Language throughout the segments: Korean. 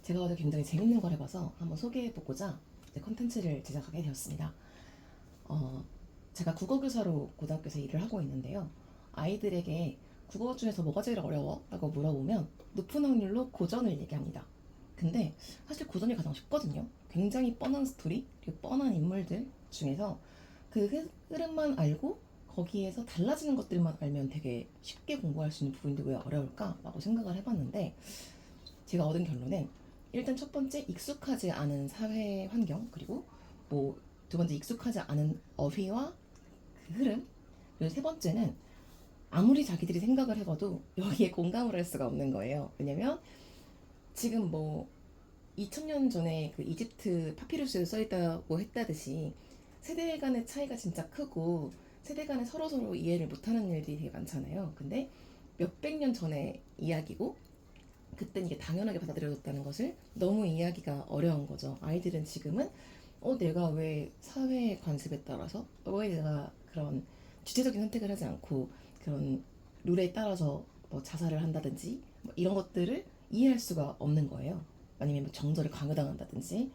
제가 어제 굉장히 재밌는 걸 해봐서 한번 소개해보고자 컨텐츠를 제작하게 되었습니다. 어, 제가 국어교사로 고등학교에서 일을 하고 있는데요. 아이들에게 국어 중에서 뭐가 제일 어려워? 라고 물어보면 높은 확률로 고전을 얘기합니다. 근데 사실 고전이 가장 쉽거든요. 굉장히 뻔한 스토리, 그리고 뻔한 인물들 중에서 그 흐름만 알고 거기에서 달라지는 것들만 알면 되게 쉽게 공부할 수 있는 부분인데 왜 어려울까라고 생각을 해봤는데, 제가 얻은 결론은 일단 첫 번째 익숙하지 않은 사회 환경, 그리고 뭐 두 번째 익숙하지 않은 어휘와 그 흐름, 그리고 세 번째는 아무리 자기들이 생각을 해봐도 여기에 공감을 할 수가 없는 거예요. 왜냐면 지금 뭐 2000년 전에 그 이집트 파피루스에 써있다고 했다듯이 세대 간의 차이가 진짜 크고 세대 간에 서로서로 이해를 못하는 일들이 되게 많잖아요. 근데 몇백 년 전의 이야기고 그땐 이게 당연하게 받아들여졌다는 것을 너무 이해하기가 어려운 거죠. 아이들은 지금은 내가 왜 사회의 관습에 따라서 왜 내가 그런 주체적인 선택을 하지 않고 그런 룰에 따라서 뭐 자살을 한다든지 뭐 이런 것들을 이해할 수가 없는 거예요. 아니면 뭐 정절을 강요당한다든지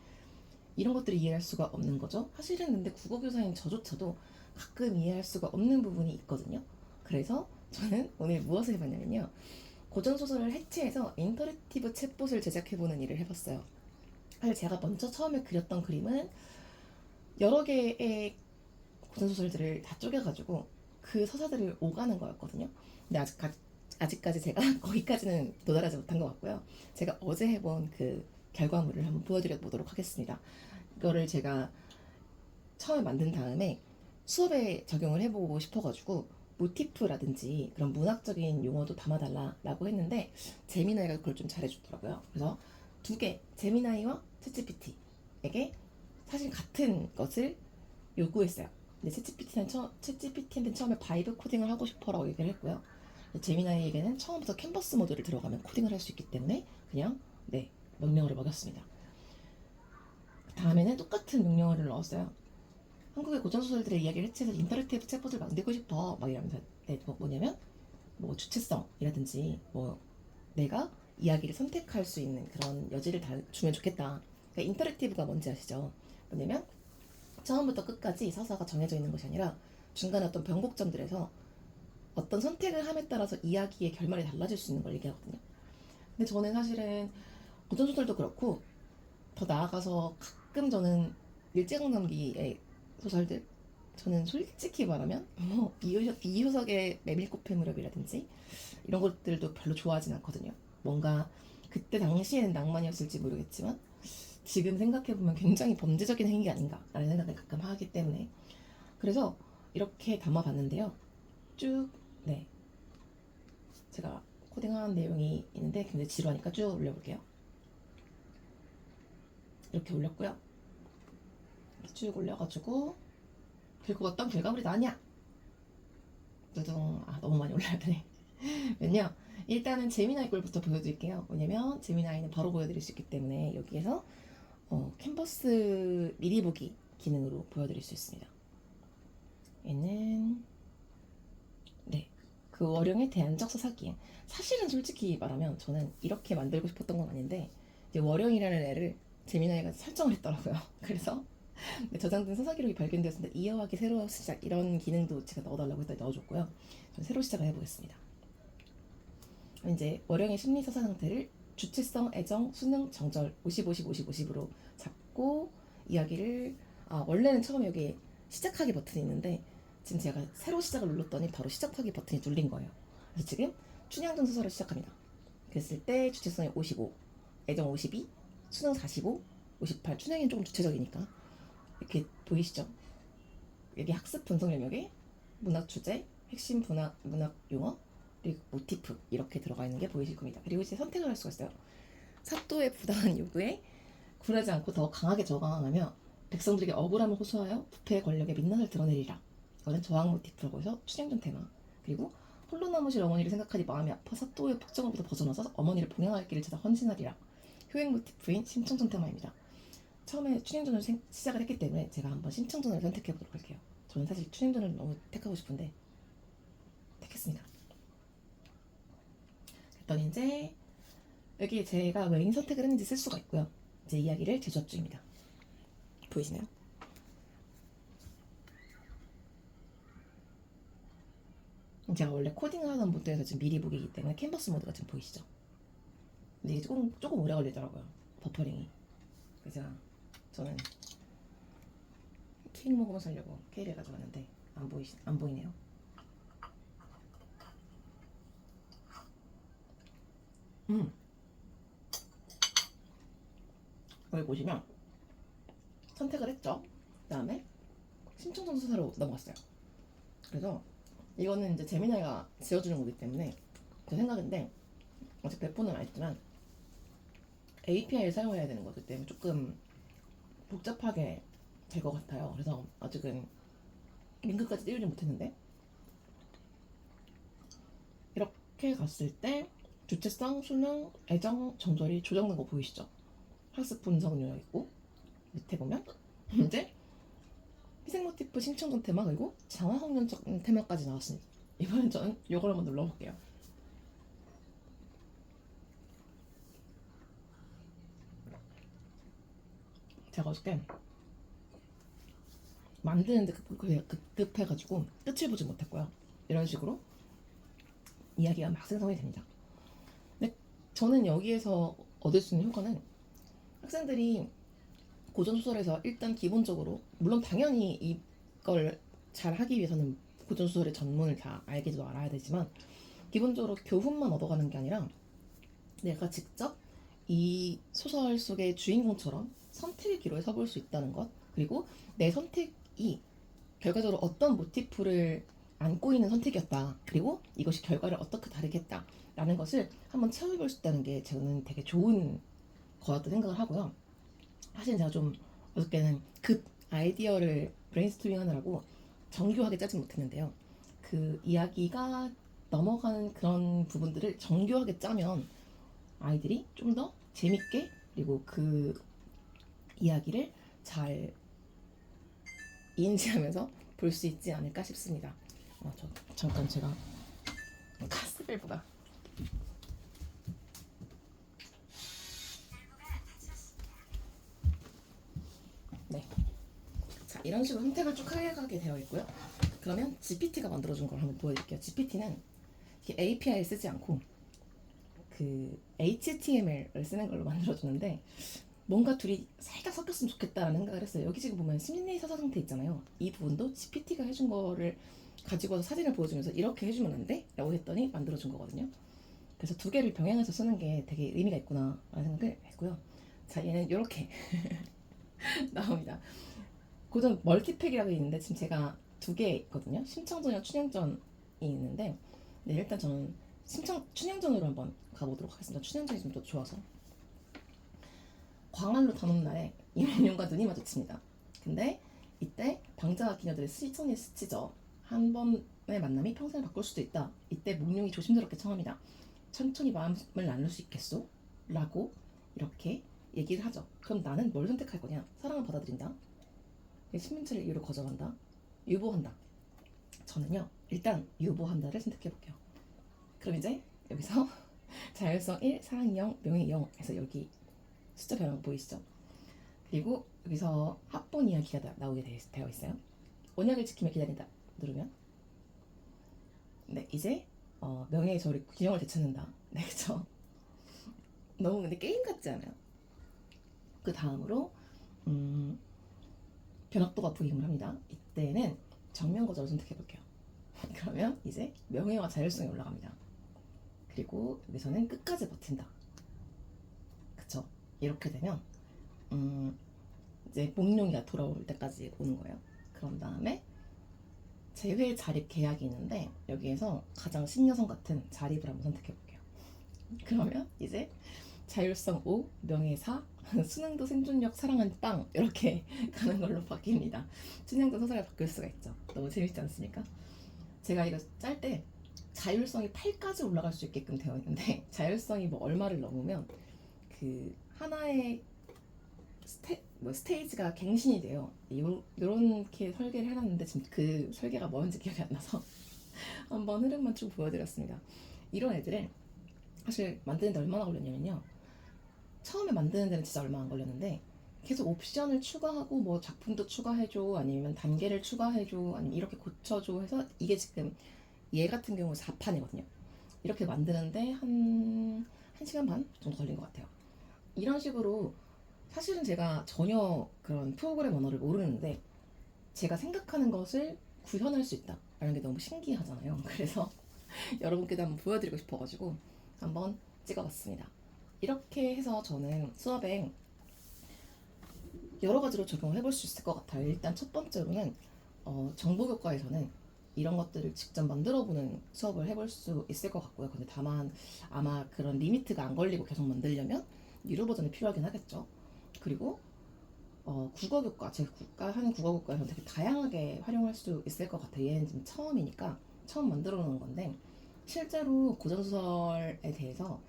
이런 것들을 이해할 수가 없는 거죠. 사실은 근데 국어교사인 저조차도 가끔 이해할 수가 없는 부분이 있거든요. 그래서 저는 오늘 무엇을 해봤냐면요, 고전소설을 해체해서 인터랙티브 챗봇을 제작해보는 일을 해봤어요. 사실 제가 먼저 처음에 그렸던 그림은 여러 개의 고전소설들을 다 쪼개가지고 그 서사들을 오가는 거였거든요. 근데 아직까지 제가 거기까지는 도달하지 못한 것 같고요. 제가 어제 해본 그 결과물을 한번 보여드려 보도록 하겠습니다. 이거를 제가 처음에 만든 다음에 수업에 적용을 해보고 싶어가지고 모티프라든지 그런 문학적인 용어도 담아달라라고 했는데 제미나이가 그걸 좀 잘해주더라고요. 그래서 두 개, 제미나이와 챗GPT에게 사실 같은 것을 요구했어요. 근데 챗GPT한테 처음에 바이브 코딩을 하고 싶어라고 얘기를 했고요. 제미나이에게는 처음부터 캔버스 모드를 들어가면 코딩을 할 수 있기 때문에 그냥 명령어를 먹였습니다. 다음에는 똑같은 명령어를 넣었어요. 한국의 고전소설들의 이야기를 해체해서 인터랙티브 챗봇을 만들고 싶어 막 이러면서 뭐냐면 뭐 주체성이라든지 뭐 내가 이야기를 선택할 수 있는 그런 여지를 다 주면 좋겠다. 그러니까 인터랙티브가 뭔지 아시죠? 뭐냐면 처음부터 끝까지 서사가 정해져 있는 것이 아니라 중간에 어떤 변곡점들에서 어떤 선택을 함에 따라서 이야기의 결말이 달라질 수 있는 걸 얘기하거든요. 근데 저는 사실은 고전소설도 그렇고 더 나아가서 가끔 저는 일제강점기의 소설들, 저는 솔직히 말하면 뭐 이효석의 메밀꽃의 무렵이라든지 이런 것들도 별로 좋아하진 않거든요. 뭔가 그때 당시에는 낭만이었을지 모르겠지만 지금 생각해보면 굉장히 범죄적인 행위 아닌가라는 생각을 가끔 하기 때문에, 그래서 이렇게 담아봤는데요. 쭉 제가 코딩한 내용이 있는데 굉장히 지루하니까 쭉 올려볼게요. 이렇게 올렸고요. 쭉 올려가지고 결국 어떤 결과물이 나냐? 두둥. 너무 많이 올려야 되네. 면요, 일단은 제미나이 꼴부터 보여드릴게요. 왜냐면 제미나이는 바로 보여드릴 수 있기 때문에 여기에서 캔버스 미리 보기 기능으로 보여드릴 수 있습니다. 얘는 그 월영의 대안적 서사기행. 사실은 솔직히 말하면 저는 이렇게 만들고 싶었던 건 아닌데 이제 월영이라는 애를 제미나이가 설정을 했더라고요. 그래서 저장된 서사 기록이 발견되었습니다. 이어가기 새로 시작, 이런 기능도 제가 넣어달라고 했더니 넣어줬고요. 저는 새로 시작을 해보겠습니다. 이제 월영의 심리 서사 상태를 주체성, 애정, 수능, 정절 50, 50, 50, 50으로 잡고 이야기를, 원래는 처음에 여기 시작하기 버튼이 있는데 지금 제가 새로 시작을 눌렀더니 바로 시작하기 버튼이 눌린 거예요. 그래서 지금 춘향전 소설을 시작합니다. 그랬을 때 주체성이 55, 애정 52, 수능 45, 58. 춘향이는 조금 주체적이니까 이렇게 보이시죠? 여기 학습 분석 영역에 문학 주제, 핵심 문학 용어, 그리고 모티프 이렇게 들어가 있는 게 보이실 겁니다. 그리고 이제 선택을 할 수가 있어요. 사또의 부당한 요구에 굴하지 않고 더 강하게 저항하며 백성들에게 억울함을 호소하여 부패의 권력에 민낯을 드러내리라. 이거는 저항 모티프라고 해서 춘향전 테마. 그리고 홀로 남으실 어머니를 생각하니 마음이 아파 사또의 폭정으로부터 벗어나서 어머니를 봉양할 길을 찾아 헌신하리라. 효행 모티프인 심청전 테마입니다. 처음에 춘향전을 시작을 했기 때문에 제가 한번 심청전을 선택해보도록 할게요. 저는 사실 춘향전을 너무 택하고 싶은데 택했습니다. 그랬더니 이제 여기 제가 왜 이 선택을 했는지 쓸 수가 있고요. 제 이야기를 재조합 중입니다. 보이시나요? 제가 원래 코딩을 하던 모드에서 지금 미리 보기이기 때문에 캔버스 모드가 지금 보이시죠? 근데 이게 조금 오래 걸리더라고요. 버퍼링이. 그래서 저는 케이크 먹으면 살려고 케이크를 가져왔는데 안 보이네요. 여기 보시면 선택을 했죠. 그 다음에 신청 전수사로 넘어갔어요. 그래서 이거는 이제 재미나이가 지어주는 거기 때문에 제 생각인데 아직 100번은 안 했지만 API를 사용해야 되는 거기 때문에 조금 복잡하게 될 것 같아요. 그래서 아직은 링크까지 띄우지 못했는데 이렇게 갔을 때 주체성, 수능, 애정, 정절이 조정된 거 보이시죠? 학습 분석 요약 있고 밑에 보면 이제 희생 모티프 신청전 테마 그리고 장화 학년적 테마까지 나왔습니다. 이번엔 저는 이걸 한번 눌러볼게요. 제가 어저께 만드는데 급해가지고 끝을 보지 못했고요. 이런 식으로 이야기가 막 생성이 됩니다. 근데 저는 여기에서 얻을 수 있는 효과는 학생들이 고전소설에서 일단 기본적으로 물론 당연히 이걸 잘 하기 위해서는 고전소설의 전문을 다 알기도 알아야 되지만 기본적으로 교훈만 얻어가는 게 아니라 내가 직접 이 소설 속의 주인공처럼 선택의 기로에 서볼 수 있다는 것 그리고 내 선택이 결과적으로 어떤 모티프를 안고 있는 선택이었다 그리고 이것이 결과를 어떻게 다르게 했다 라는 것을 한번 체험해볼 수 있다는 게 저는 되게 좋은 거였다 생각을 하고요. 사실 제가 좀 어저께는 급 아이디어를 브레인스토밍 하느라고 정교하게 짜지 못했는데요. 그 이야기가 넘어가는 그런 부분들을 정교하게 짜면 아이들이 좀 더 재밌게 그리고 그 이야기를 잘 인지하면서 볼 수 있지 않을까 싶습니다. 저 잠깐 제가 가스밸브가 네. 자 이런 식으로 선택을 쭉 해가게 되어 있고요. 그러면 GPT가 만들어준 걸 한번 보여드릴게요. GPT는 API를 쓰지 않고 그 HTML을 쓰는 걸로 만들어주는데 뭔가 둘이 살짝 섞였으면 좋겠다라는 생각을 했어요. 여기 지금 보면 심리 서사 상태 있잖아요. 이 부분도 GPT가 해준 거를 가지고 와서 사진을 보여주면서 이렇게 해주면 안 돼? 라고 했더니 만들어준 거거든요. 그래서 두 개를 병행해서 쓰는 게 되게 의미가 있구나 라는 생각을 했고요. 자 얘는 이렇게 나옵니다. 고전 멀티팩이라고 있는데 지금 제가 두 개 있거든요. 심청전이랑 춘향전이 있는데 네, 일단 저는 춘향전으로 한번 가보도록 하겠습니다. 춘향전이 좀 더 좋아서. 광안로 다놓은 날에 이몽룡과 눈이 마주칩니다. 근데 이때 방자와 기녀들의 시선이 스치죠. 한 번의 만남이 평생을 바꿀 수도 있다. 이때 몽룡이 조심스럽게 청합니다. 천천히 마음을 나눌 수 있겠소? 라고 이렇게 얘기를 하죠. 그럼 나는 뭘 선택할 거냐? 사랑을 받아들인다. 신민철을 이유로 거절한다. 유보한다. 저는요 일단 유보한다를 선택해볼게요. 그럼 이제 여기서 자율성 1, 사랑 0, 명예 0 해서 여기 숫자 변화 보이시죠? 그리고 여기서 합본 이야기가 나오게 되어 있어요. 언약을 지키며 기다린다 누르면 네 이제 명예의 저를 균형을 되찾는다. 네 그쵸? 너무 근데 게임 같지 않아요? 그 다음으로 변학도가 부임을 합니다. 이때는 정면 거절을 선택해 볼게요. 그러면 이제 명예와 자율성이 올라갑니다. 그리고 여기서는 끝까지 버틴다. 그쵸? 이렇게 되면 이제 몽룡이가 돌아올 때까지 오는 거예요. 그런 다음에 재회 자립 계약이 있는데 여기에서 가장 신여성 같은 자립을 한번 선택해 볼게요. 그러면 이제 자율성 5, 명예 4, 수능도 생존력 사랑한 빵 이렇게 가는 걸로 바뀝니다. 춘향도 서사가 바뀔 수가 있죠. 너무 재밌지 않습니까? 제가 이거 짤 때 자율성이 8까지 올라갈 수 있게끔 되어 있는데 자율성이 뭐 얼마를 넘으면 그 하나의 스테이지가 갱신이 돼요. 요렇게 설계를 해놨는데 지금 그 설계가 뭔지 기억이 안 나서 한번 흐름만 쭉 보여드렸습니다. 이런 애들을 사실 만드는데 얼마나 걸렸냐면요. 처음에 만드는 데는 진짜 얼마 안 걸렸는데 계속 옵션을 추가하고 뭐 작품도 추가해줘 아니면 단계를 추가해줘 아니면 이렇게 고쳐줘 해서 이게 지금 얘 같은 경우 4판이거든요. 이렇게 만드는데 한 1시간 반 정도 걸린 것 같아요. 이런 식으로 사실은 제가 전혀 그런 프로그램 언어를 모르는데 제가 생각하는 것을 구현할 수 있다라는 게 너무 신기하잖아요. 그래서 여러분께도 한번 보여드리고 싶어가지고 한번 찍어봤습니다. 이렇게 해서 저는 수업에 여러 가지로 적용을 해볼 수 있을 것 같아요. 일단 첫 번째로는 정보교과에서는 이런 것들을 직접 만들어보는 수업을 해볼 수 있을 것 같고요. 근데 다만 아마 그런 리미트가 안 걸리고 계속 만들려면 유료 버전이 필요하긴 하겠죠. 그리고 국어교과, 제가 하는 국어교과에서는 되게 다양하게 활용할 수 있을 것 같아요. 얘는 지금 처음이니까 처음 만들어 놓은 건데 실제로 고전소설에 대해서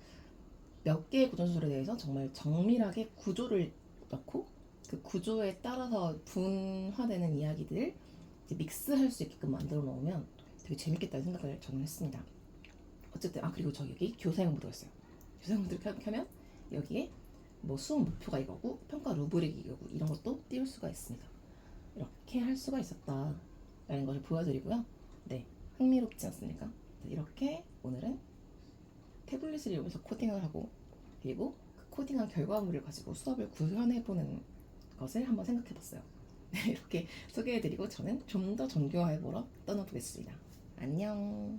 몇 개의 고전소설에 대해서 정말 정밀하게 구조를 넣고 그 구조에 따라서 분화되는 이야기들을 이제 믹스할 수 있게끔 만들어 놓으면 되게 재밌겠다는 생각을 저는 했습니다. 어쨌든 그리고 저 여기 교사형 모드가 있어요. 교사형 모드를 켜면 여기에 뭐 수업 목표가 이거고 평가 루브릭이 이거고 이런 것도 띄울 수가 있습니다. 이렇게 할 수가 있었다라는 것을 보여드리고요. 네, 흥미롭지 않습니까? 이렇게 오늘은 태블릿을 이용해서 코딩을 하고 그리고 그 코딩한 결과물을 가지고 수업을 구현해보는 것을 한번 생각해봤어요. 네, 이렇게 소개해드리고 저는 좀 더 정교화해보러 떠나보겠습니다. 안녕.